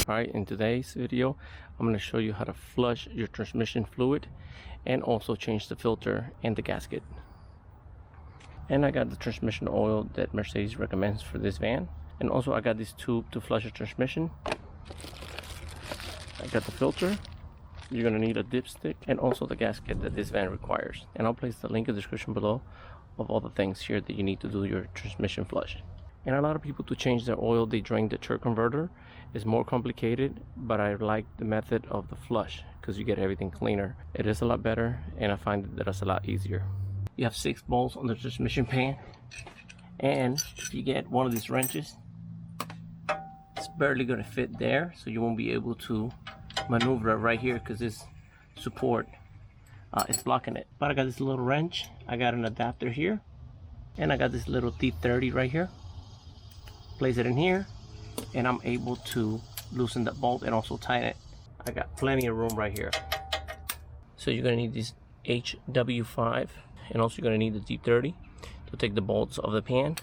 Alright, in today's video I'm going to show you how to flush your transmission fluid and also change the filter and the gasket. And I got the transmission oil that Mercedes recommends for this van, and also I got this tube to flush your transmission. I got the filter. You're going to need a dipstick and also the gasket that this van requires, and I'll place the link in the description below of all the things here that you need to do your transmission flush. And a lot of people, to change their oil, they drain the turbo converter. It's more complicated, but I like the method of the flush because you get everything cleaner. It is a lot better, and I find that it's a lot easier. You have 6 bolts on the transmission pan, and if you get one of these wrenches, it's barely going to fit there, so you won't be able to maneuver it right here because this support is blocking it. But I got this little wrench, I got an adapter here, and I got this little T30 right here. Place it in here, and I'm able to loosen that bolt and also tighten it. I got plenty of room right here. So you're going to need this HW5, and also you're going to need the T30 to take the bolts of the pan,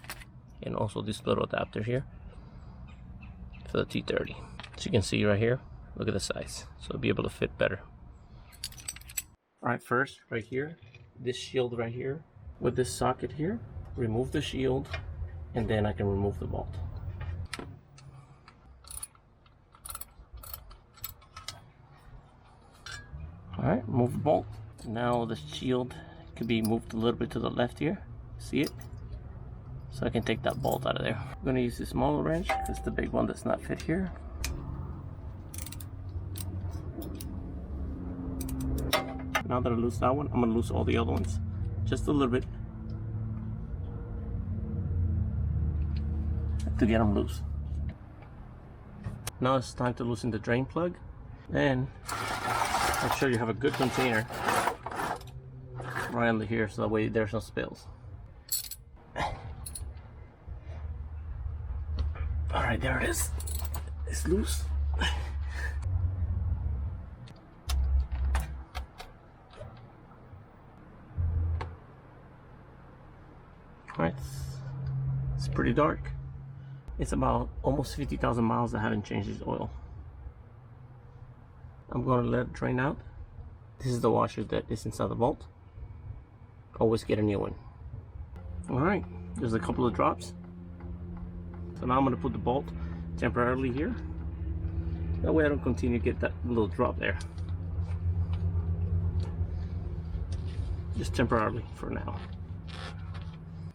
and also this little adapter here for the T30. So you can see right here, look at the size, so it'll be able to fit better. Alright, first right here, this shield right here with this socket here, remove the shield, and then I can remove the bolt. Alright, move the bolt. Now the shield can be moved a little bit to the left here. See it? So I can take that bolt out of there. I'm going to use the smaller wrench because the big one does not fit here. Now that I loose that one, I'm going to loose all the other ones. Just a little bit, to get them loose. Now it's time to loosen the drain plug, and make sure you have a good container right under here so that way there's no spills. Alright, there it is. It's loose. Alright, it's pretty dark. It's about almost 50,000 miles I haven't changed this oil. I'm going to let it drain out. This is the washer that is inside the bolt. Always get a new one. Alright, there's a couple of drops. So now I'm going to put the bolt temporarily here. That way I don't continue to get that little drop there. Just temporarily for now.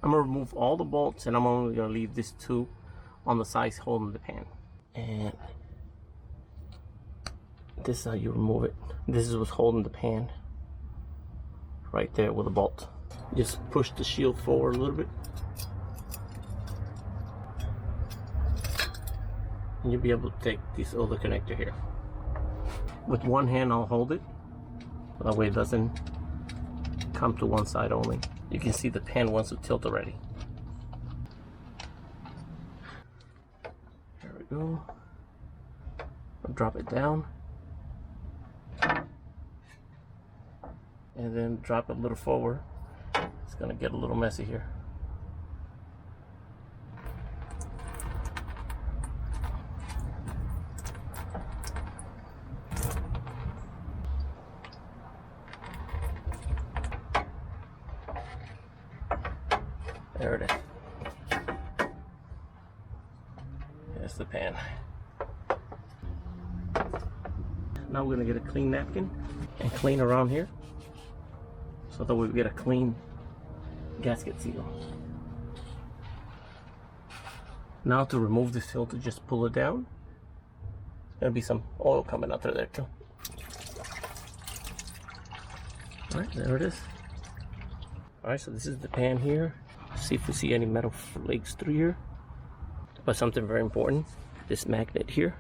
I'm going to remove all the bolts, and I'm only going to leave this two on the sides holding the pan. And this is how you remove it. This is what's holding the pan right there with a bolt. Just push the shield forward a little bit, and you'll be able to take this other connector here. With one hand I'll hold it, that way it doesn't come to one side only. You can see the pan wants to tilt already. There we go. I'll drop it down, and then drop it a little forward. It's gonna get a little messy here. There it is. That's the pan. Now we're gonna get a clean napkin and clean around here so that we get a clean gasket seal. Now to remove this filter, just pull it down. There's gonna be some oil coming out through there too. Alright, there it is. Alright, so this is the pan here. See if we see any metal flakes through here. But something very important, this magnet here,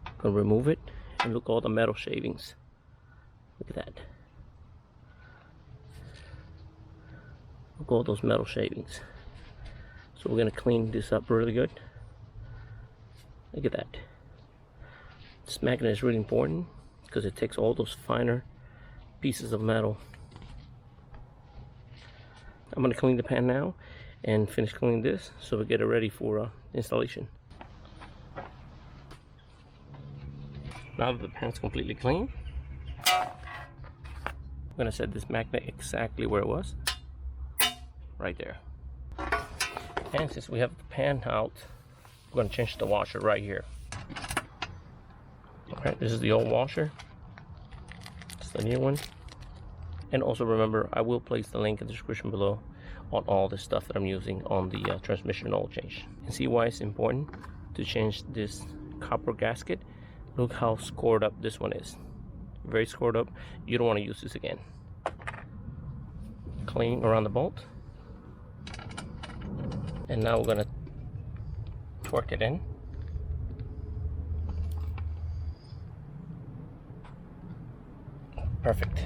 I'm gonna remove it, and look at all the metal shavings. Look at that. Look at all those metal shavings. So we're gonna clean this up really good. Look at that. This magnet is really important because it takes all those finer pieces of metal. I'm going to clean the pan now and finish cleaning this so we get it ready for installation. Now that the pan's completely clean, I'm gonna set this magnet exactly where it was, right there. And since we have the pan out, we're gonna change the washer right here. All right, this is the old washer. It's the new one. And also remember, I will place the link in the description below on all the stuff that I'm using on the transmission oil change. And see why it's important to change this copper gasket. Look how scored up this one is. Very scored up. You don't want to use this again. Clean around the bolt. And now we're gonna torque it in. Perfect.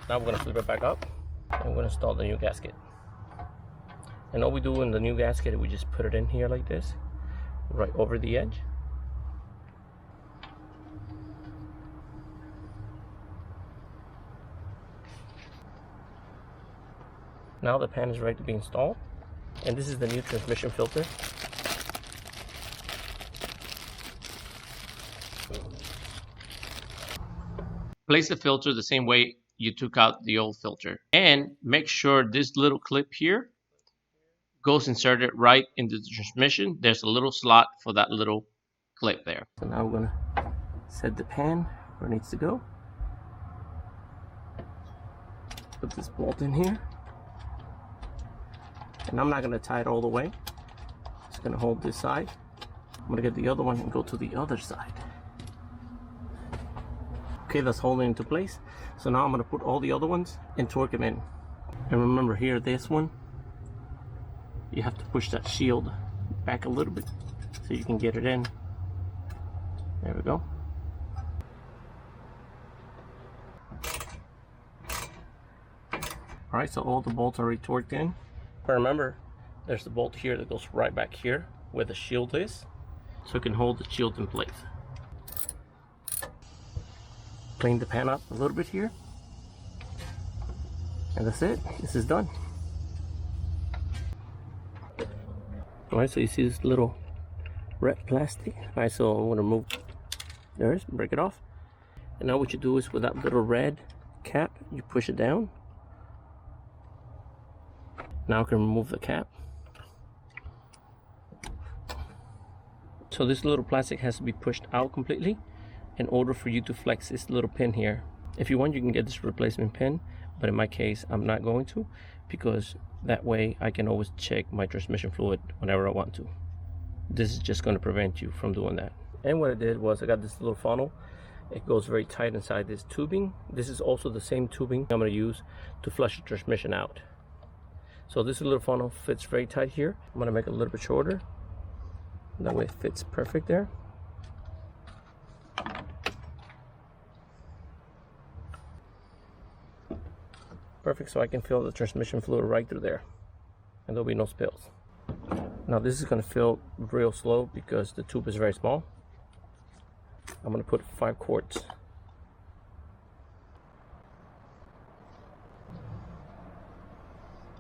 Now we're gonna flip it back up and we're gonna install the new gasket. And all we do in the new gasket, we just put it in here like this, right over the edge. Now the pan is ready to be installed. And this is the new transmission filter. Place the filter the same way you took out the old filter. And make sure this little clip here goes inserted right into the transmission. There's a little slot for that little clip there. So now we're gonna set the pan where it needs to go. Put this bolt in here. And I'm not going to tie it all the way. Just going to hold this side. I'm going to get the other one and go to the other side. Okay, that's holding into place. So now I'm going to put all the other ones and torque them in. And remember here, this one, you have to push that shield back a little bit so you can get it in. There we go. Alright, so all the bolts are already torqued in. But remember, there's the bolt here that goes right back here where the shield is, so it can hold the shield in place. Clean the pan up a little bit here, and that's it. This is done. Alright, so you see this little red plastic. Alright, so I'm going to remove, there it is, break it off. And now what you do is with that little red cap, you push it down. Now I can remove the cap. So this little plastic has to be pushed out completely in order for you to flex this little pin here. If you want, you can get this replacement pin, but in my case, I'm not going to, because that way I can always check my transmission fluid whenever I want to. This is just going to prevent you from doing that. And what I did was I got this little funnel. It goes very tight inside this tubing. This is also the same tubing I'm going to use to flush the transmission out. So this little funnel fits very tight here. I'm going to make it a little bit shorter. That way it fits perfect there. Perfect, so I can fill the transmission fluid right through there. And there'll be no spills. Now this is going to fill real slow because the tube is very small. I'm going to put 5 quarts.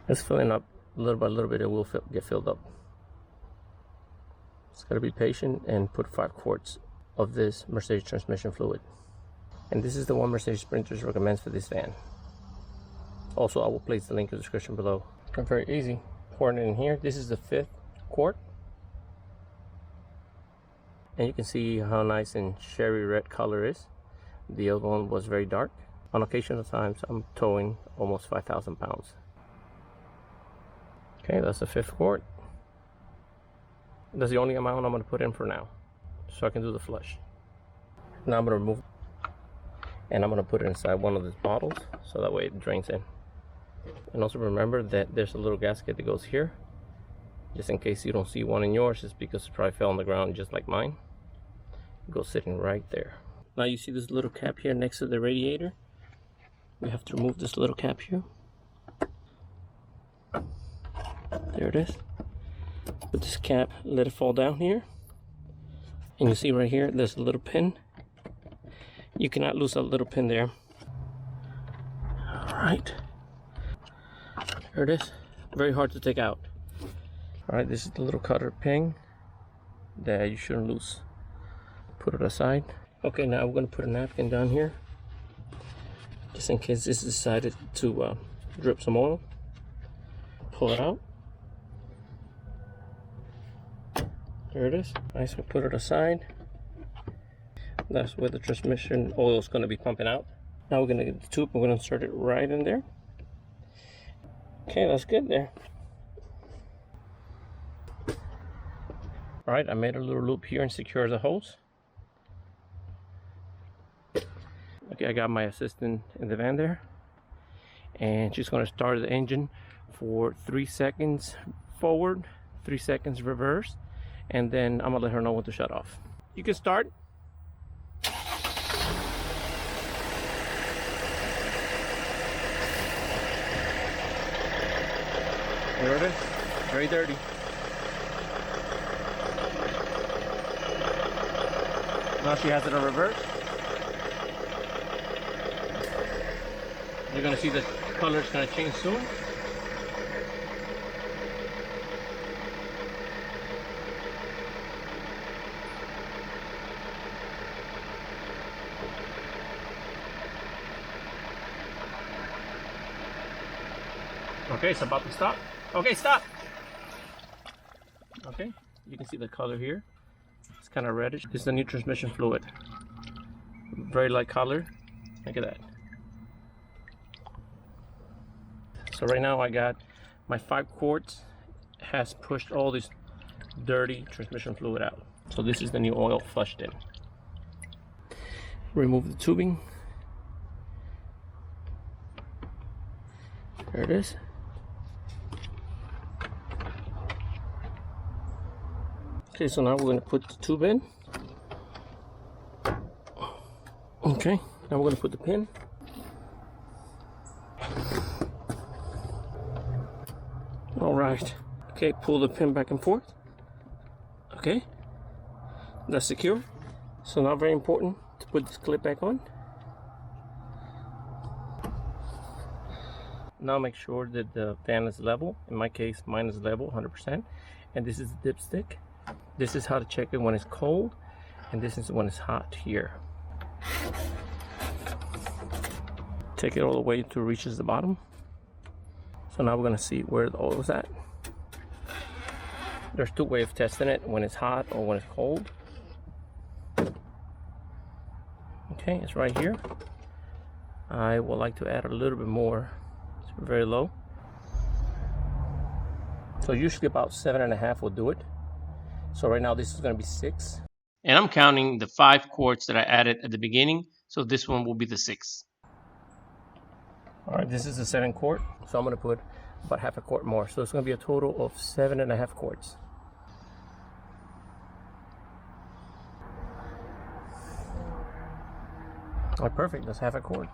It's filling up little by little bit. It will get filled up. Just gotta be patient and put 5 quarts of this Mercedes transmission fluid. And this is the one Mercedes Sprinters recommends for this van. Also, I will place the link in the description below. And very easy. Pouring it in here. This is the 5th quart. And you can see how nice and cherry red color is. The other one was very dark. On occasional times, I'm towing almost 5,000 pounds. Okay, that's the 5th quart. That's the only amount I'm going to put in for now, so I can do the flush. Now I'm going to remove, and I'm going to put it inside one of these bottles, so that way it drains in. And also remember that there's a little gasket that goes here, just in case you don't see one in yours. It's because it probably fell on the ground just like mine. It goes sitting right there. Now you see this little cap here next to the radiator. We have to remove this little cap here. There it is. Put this cap, let it fall down here. And you see right here, there's a little pin. You cannot lose that little pin there. Alright. There it is. Very hard to take out. Alright, this is the little cutter pin that you shouldn't lose. put it aside. Okay, now we're going to put a napkin down here, just in case this decided to drip some oil. Pull it out. There it is. Nice, we put it aside. That's where the transmission oil is going to be pumping out. Now we're going to get the tube, we're going to insert it right in there. Okay, that's good there. Alright, I made a little loop here and secure the hose. Okay, I got my assistant in the van there. And she's going to start the engine for 3 seconds forward, 3 seconds reverse. And then I'm going to let her know when to shut off. You can start. There it is. Very dirty. Now she has it in reverse. You're going to see the color is going to change soon. Okay, it's about to stop. Okay, stop. Okay, you can see the color here. It's kind of reddish. This is the new transmission fluid. Very light color. Look at that. So right now I got my 5 quarts has pushed all this dirty transmission fluid out. So this is the new oil flushed in. Remove the tubing. There it is. Okay, so now we're going to put the tube in. Okay, now we're going to put the pin. All right. Okay, pull the pin back and forth. Okay, that's secure. So now very important to put this clip back on. Now make sure that the fan is level. In my case, mine is level 100%. And this is the dipstick. This is how to check it when it's cold, and this is when it's hot here. Take it all the way to reaches the bottom. So now we're going to see where the oil is at. There's 2 ways of testing it, when it's hot or when it's cold. Okay, it's right here. I would like to add a little bit more. It's very low. So usually about 7.5 will do it. So right now this is going to be 6. And I'm counting the 5 quarts that I added at the beginning. So this one will be the 6. All right, this is the 7 quart. So I'm going to put about half a quart more. So it's going to be a total of 7.5 quarts. All right, perfect. That's half a quart.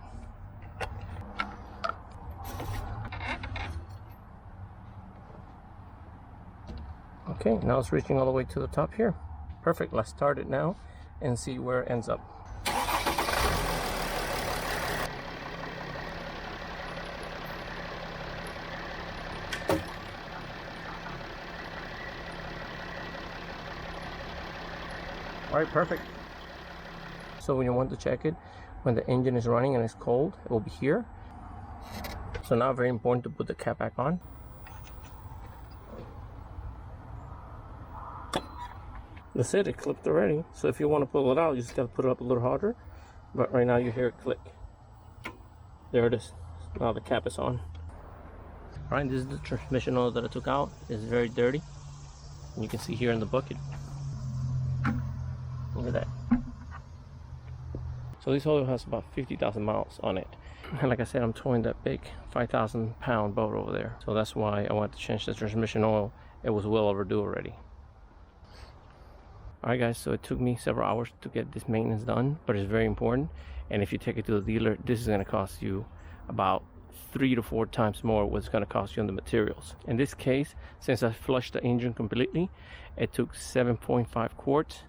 Okay, now it's reaching all the way to the top here. Perfect, let's start it now and see where it ends up. All right, perfect. So when you want to check it, when the engine is running and it's cold, it will be here. So now very important to put the cap back on. That's it clipped already. So if you want to pull it out, you just got to put it up a little harder. But right now you hear it click. There it is. Now the cap is on. Alright, this is the transmission oil that I took out. It's very dirty. And you can see here in the bucket. Look at that. So this oil has about 50,000 miles on it. And like I said, I'm towing that big 5,000 pound boat over there. So that's why I wanted to change the transmission oil. It was well overdue already. Alright guys, so it took me several hours to get this maintenance done, but it's very important. And if you take it to the dealer, this is going to cost you about 3 to 4 times more what it's going to cost you on the materials. In this case, since I flushed the engine completely, it took 7.5 quarts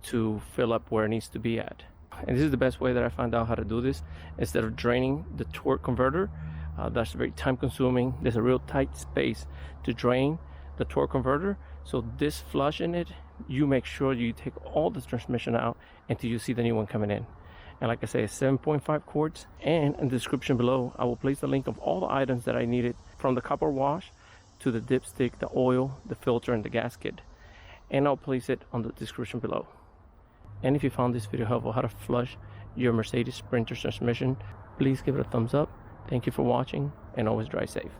to fill up where it needs to be at. And this is the best way that I found out how to do this. Instead of draining the torque converter, that's very time consuming. There's a real tight space to drain the torque converter. So this flush in it you make sure you take all the transmission out until you see the new one coming in. And like I say, it's 7.5 quarts. And in the description below, I will place the link of all the items that I needed, from the copper wash to the dipstick, the oil, the filter, and the gasket. And I'll place it on the description below. And if you found this video helpful, how to flush your Mercedes Sprinter transmission, please give it a thumbs up. Thank you for watching, and always drive safe.